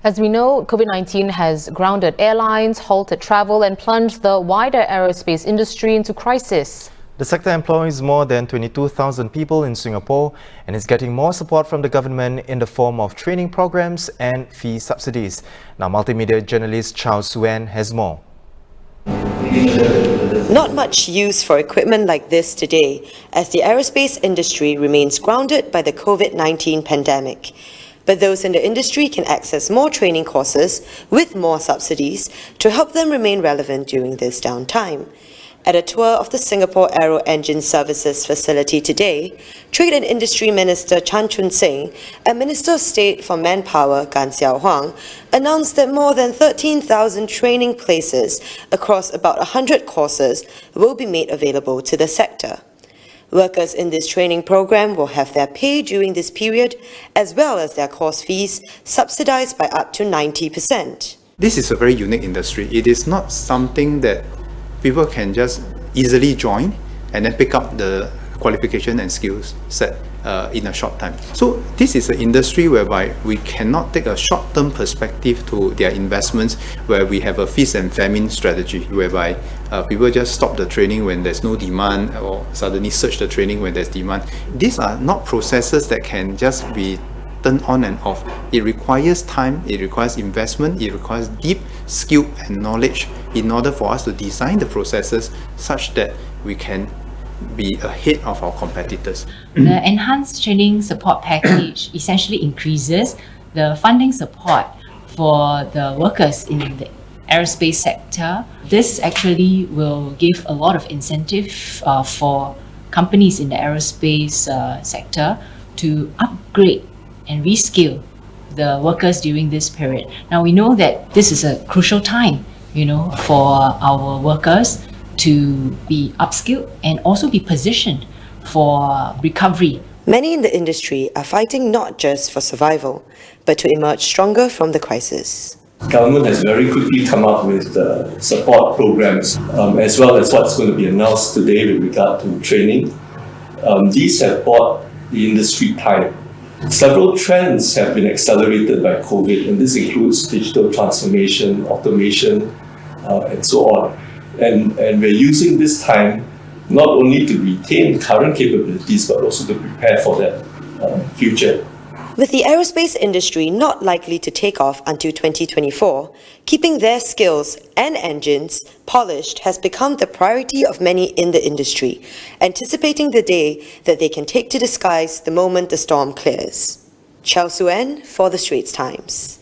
As we know, COVID-19 has grounded airlines, halted travel and plunged the wider aerospace industry into crisis. The sector employs more than 22,000 people in Singapore and is getting more support from the government in the form of training programs and fee subsidies. Now, multimedia journalist Charles Suen has more. Not much use for equipment like this today, as the aerospace industry remains grounded by the COVID-19 pandemic. But those in the industry can access more training courses with more subsidies to help them remain relevant during this downtime. At a tour of the Singapore Aero Engine Services facility today, Trade and Industry Minister Chan Chun Sing and Minister of State for Manpower Gan Xiao Huang announced that more than 13,000 training places across about 100 courses will be made available to the sector. Workers in this training program will have their pay during this period, as well as their course fees, subsidized by up to 90%. This is a very unique industry. It is not something that people can just easily join and then pick up the qualification and skills set in a short time. So this is an industry whereby we cannot take a short-term perspective to their investments, where we have a feast and famine strategy, whereby people just stop the training when there's no demand or suddenly surge the training when there's demand. These are not processes that can just be turned on and off. It requires time, it requires investment, it requires deep skill and knowledge in order for us to design the processes such that we can be ahead of our competitors. The enhanced training support package essentially increases the funding support for the workers in the aerospace sector. This actually will give a lot of incentive for companies in the aerospace sector to upgrade and reskill the workers during this period. Now we know that this is a crucial time, for our workers to be upskilled and also be positioned for recovery. Many in the industry are fighting not just for survival, but to emerge stronger from the crisis. Government has very quickly come up with support programs, as well as what's going to be announced today with regard to training. These have bought the industry time. Several trends have been accelerated by COVID, and this includes digital transformation, automation, and so on. And we're using this time not only to retain current capabilities, but also to prepare for that future. With the aerospace industry not likely to take off until 2024, keeping their skills and engines polished has become the priority of many in the industry, anticipating the day that they can take to the skies the moment the storm clears. Chao Suen for the Straits Times.